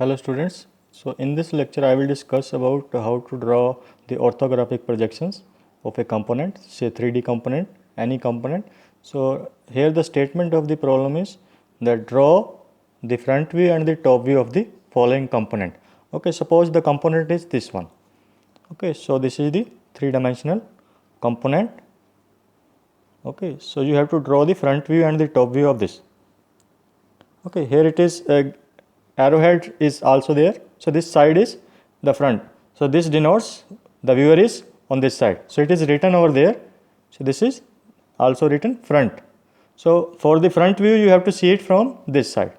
Hello students. So in this lecture I will discuss about how to draw the orthographic projections of a component, say 3D component, any component. So here the statement of the problem is that draw the front view and the top view of the following component. Okay, suppose the component is this one. Okay, so this is the three-dimensional component. Okay, so you have to draw the front view and the top view of this. Okay, here it is, arrowhead is also there. So this side is the front. So this denotes the viewer is on this side. So it is written over there. So this is also written front. So for the front view you have to see it from this side.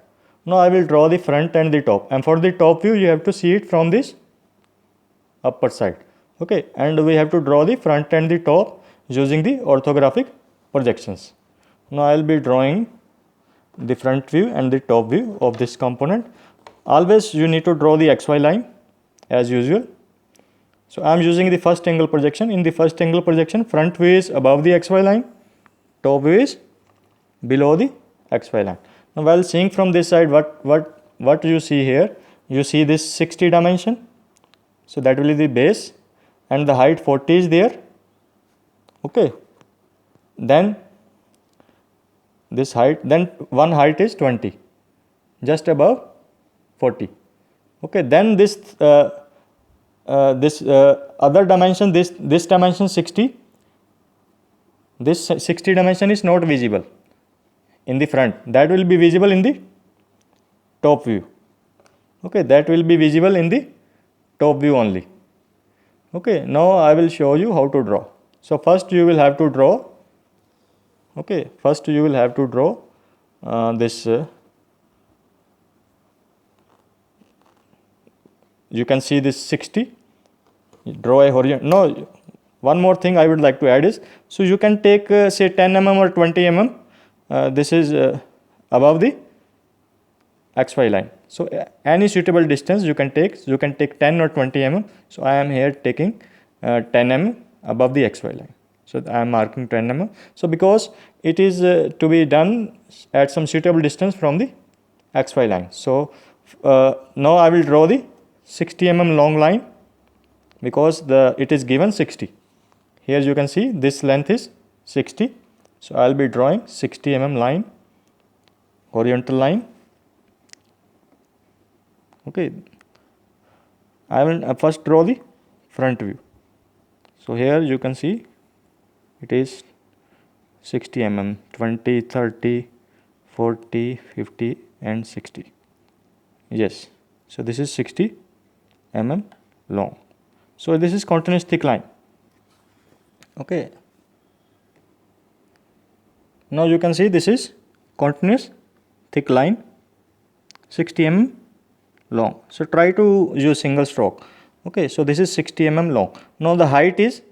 Now I will draw the front and the top, and for the top view you have to see it from this upper side. Okay, and we have to draw the front and the top using the orthographic projections. Now I will be drawing the front view and the top view of this component. Always you need to draw the XY line as usual. So I am using the first angle projection. In the first angle projection, front view is above the XY line, top view is below the XY line. Now while seeing from this side, what you see here, you see this 60 dimension. So that will be the base, and the height 40 is there. Okay, then this height, then one height is 20, just above 40. Okay, then this other dimension, this dimension 60, this 60 dimension is not visible in the front. That will be visible in the top view. Okay, that will be visible in the top view only. Okay, now I will show you how to draw. So first you will have to draw. Okay, first you will have to draw this. You can see this 60. Draw a horizontal. No, one more thing I would like to add is, so you can take say 10 mm or 20 mm. This is above the XY line. So any suitable distance you can take. You can take 10 or 20 mm. So I am here taking 10 mm above the XY line. So I am marking 10 mm. So because it is to be done at some suitable distance from the XY line. So now I will draw the 60 mm long line, because it is given 60. Here you can see this length is 60. So I will be drawing 60 mm line, horizontal line. Okay, I will first draw the front view. So here you can see it is 60 mm, 20, 30, 40, 50 and 60. Yes, so this is 60 mm long. So this is continuous thick line. Okay, now you can see this is continuous thick line, 60 mm long. So try to use single stroke. Okay, so this is 60 mm long. Now the height is,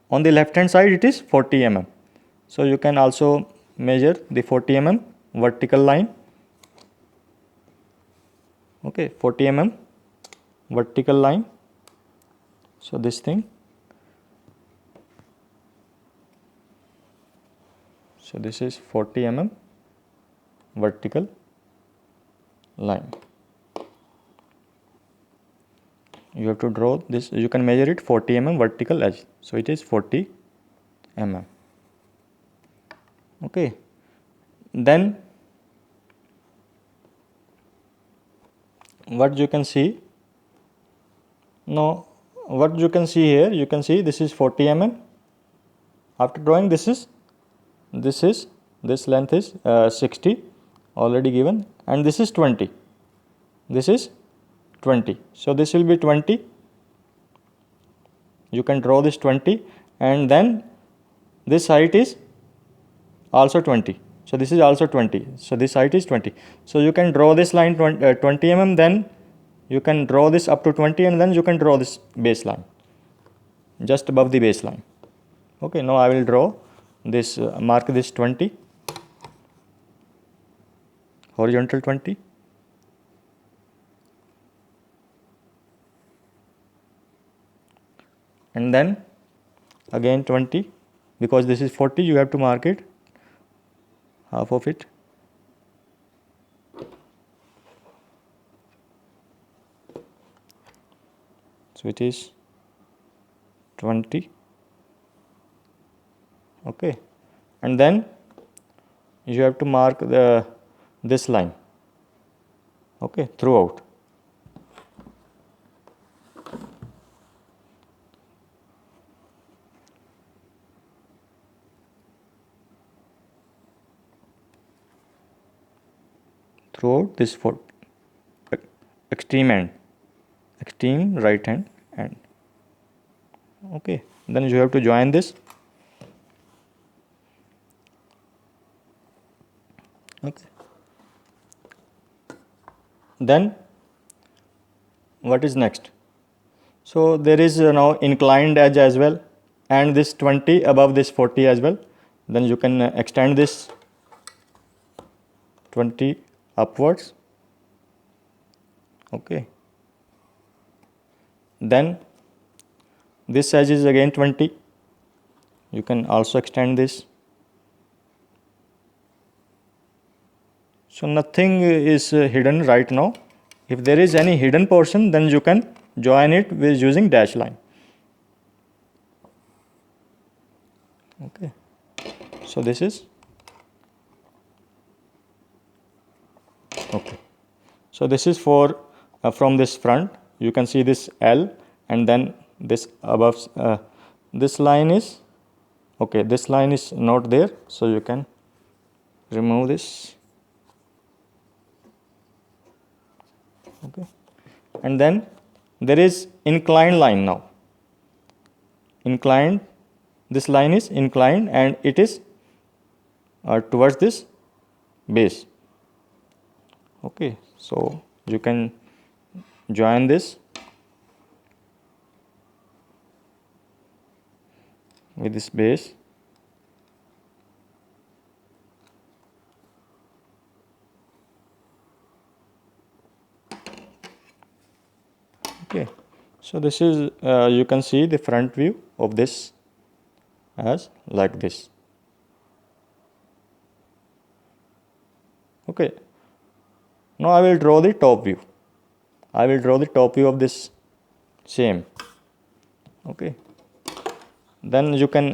on the left hand side it is 40 mm. So you can also measure the 40 mm vertical line. Okay, 40 mm vertical line. So this thing. So this is 40 mm vertical line. You have to draw this. You can measure it 40 mm vertical edge. So it is 40 mm. Okay. Then what you can see. Now what you can see here, you can see this is 40 mm. After drawing this length is 60 already given, and this is 20. This is 20. So this will be 20. You can draw this 20, and then this height is also 20. So this is also 20. So this height is 20. So you can draw this line 20 mm, then you can draw this up to 20, and then you can draw this baseline just above the baseline. Okay, now I will draw this, mark this 20, horizontal 20. And then again 20, because this is 40, you have to mark it, half of it. so it is 20. Okay, and then you have to mark this line, okay, throughout. Throughout this for extreme right hand end. Okay, then you have to join this. Okay, then what is next? So there is now inclined edge as well, and this 20 above this 40 as well. Then you can extend this 20 upwards. Okay, then this edge is again 20. You can also extend this. So nothing is hidden right now. If there is any hidden portion, then you can join it with using dash line. Okay, so this is okay. So this is for from this front. You can see this L, and then this above this line is okay. This line is not there, so you can remove this. Okay, and then there is inclined line now. Inclined, this line is inclined and it is towards this base. Okay, so you can join this with this base. Okay, so this is you can see the front view of this as like this. Okay, now I will draw the top view. I will draw the top view of this same. Okay, then you can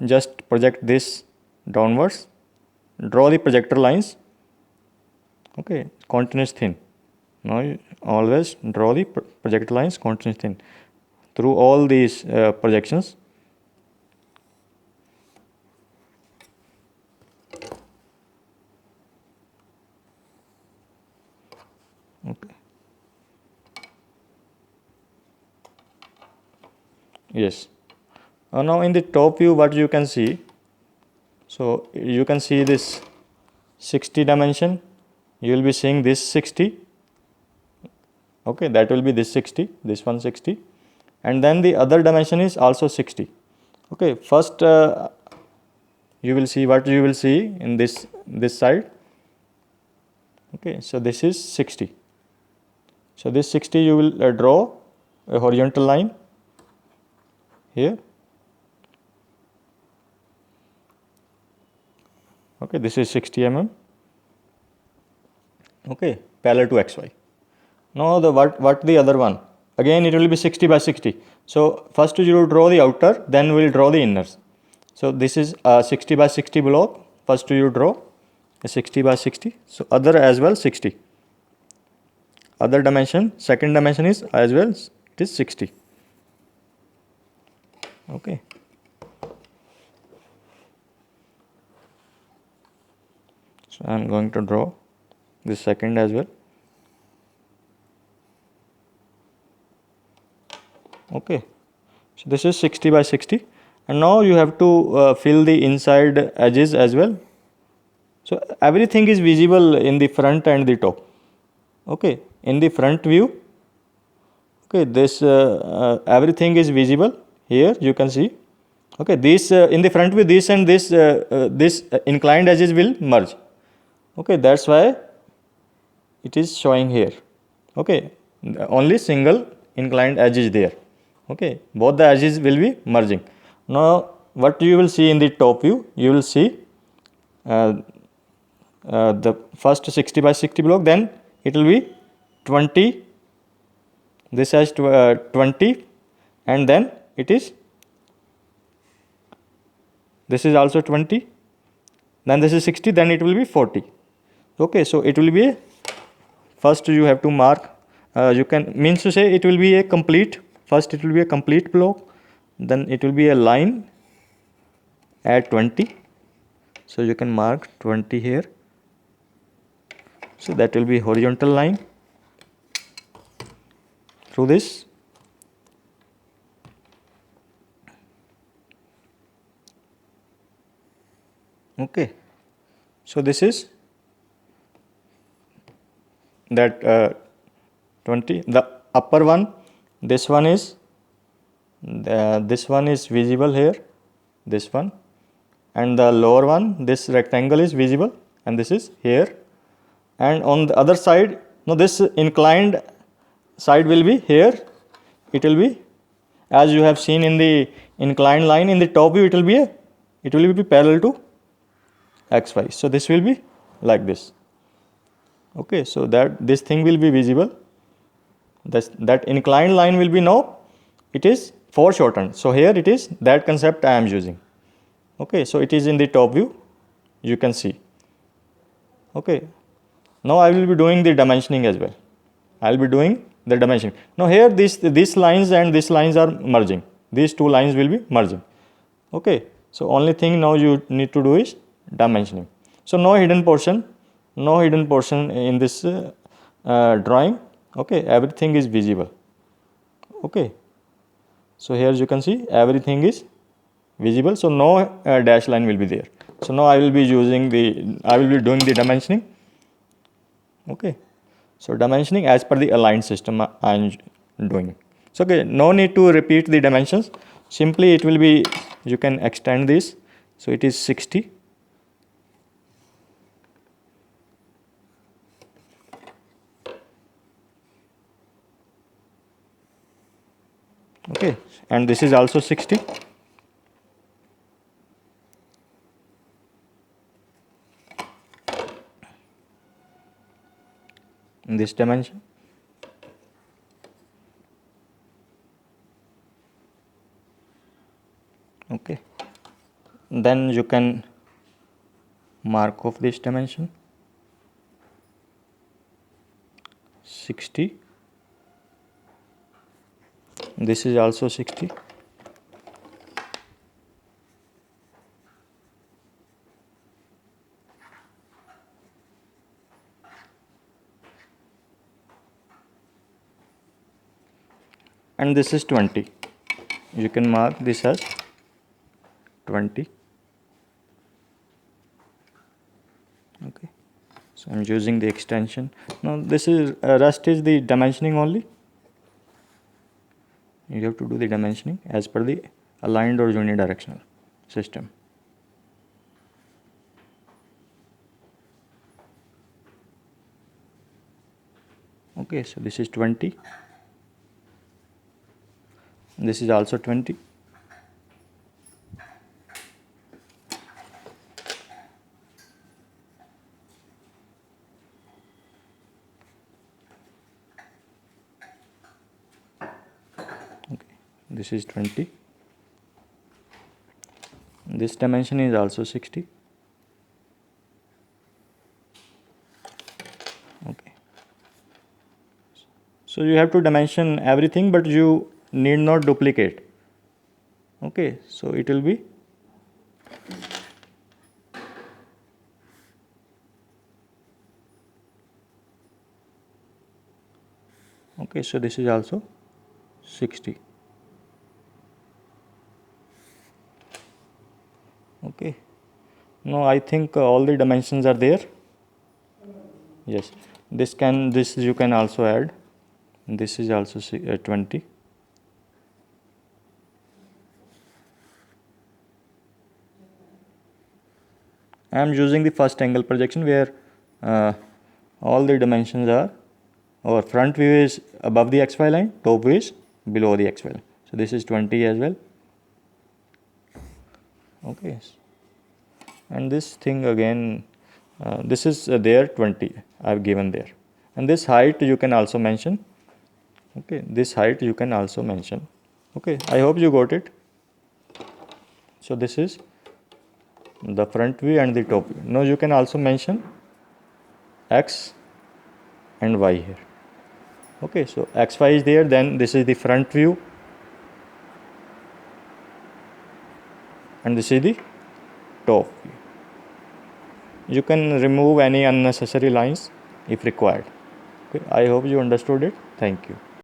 just project this downwards. Draw the projector lines. Okay, continuous thin. Now you always draw the projector lines continuous thin through all these projections. Okay. Yes. Now in the top view, what you can see, so you can see this 60 dimension. You will be seeing this 60. Okay, that will be this 60, this 160, and then the other dimension is also 60. Okay, first you will see what you will see in this side. Okay, so this is 60. So this 60 you will draw a horizontal line here. Okay, this is 60 mm. Okay, parallel to XY. Now the what the other one? Again it will be 60 by 60. So first you will draw the outer, then we will draw the inners. So this is a 60 by 60 block. First you draw a 60 by 60. So other as well 60. Other dimension, second dimension is as well it is 60. Okay. So I am going to draw this second as well. Okay, so this is 60 by 60, and now you have to fill the inside edges as well. So everything is visible in the front and the top. Okay, in the front view, okay, this everything is visible here. You can see. Okay, this in the front view, this and this inclined edges will merge. Okay, that's why it is showing here. Okay, only single inclined edge is there. Okay, both the edges will be merging. Now what you will see in the top view, you will see the first 60 by 60 block, then it will be 20 this has 20, and then it is, this is also 20, then this is 60, then it will be 40. Okay, so it will be a, first you have to mark, you can means to say it will be a complete, first it will be a complete block, then it will be a line at 20, so you can mark 20 here, so that will be horizontal line through this. Okay, so this is that 20, the upper one, this one is this one is visible here, this one, and the lower one, this rectangle is visible, and this is here, and on the other side, no, this inclined side will be here, it will be, as you have seen in the inclined line in the top view, it will be parallel to xy, so this will be like this. Okay, so that this thing will be visible, that inclined line will be, now it is foreshortened, so here it is that concept I am using. Okay, so it is in the top view, you can see. Okay, now I will be doing the dimensioning as well, I will be doing the dimensioning. Now here these lines and these lines are merging, these two lines will be merging. Okay, so only thing now you need to do is dimensioning. So no hidden portion in this drawing. Okay, everything is visible. Okay, so here you can see everything is visible, so no dash line will be there. So now I will be doing the dimensioning. Okay, so dimensioning as per the aligned system I am doing. So okay, no need to repeat the dimensions, simply it will be, you can extend this, so it is 60. Okay, and this is also 60. In this dimension. Okay, then you can mark off this dimension 60, this is also 60. And this is 20, you can mark this as 20. Okay, so I am using the extension. Now this is rest is the dimensioning only, you have to do the dimensioning as per the aligned or unidirectional system. Okay, so this is 20, this is also 20. Okay, this is 20, this dimension is also 60. Okay, so you have to dimension everything, but you need not duplicate. Okay, so it will be okay, so this is also 60. Okay, now I think all the dimensions are there. Yes, this you can also add, this is also 20. I am using the first angle projection where all the dimensions are, our front view is above the xy line, top view is below the xy line. So this is 20 as well. Okay, and this thing again, this is there 20 I have given there, and this height you can also mention. Okay, this height you can also mention. Okay, I hope you got it. So this is the front view and the top view. Now you can also mention x and y here. Okay, so xy is there, then this is the front view and this is the top view. You can remove any unnecessary lines if required. Okay, I hope you understood it. Thank you.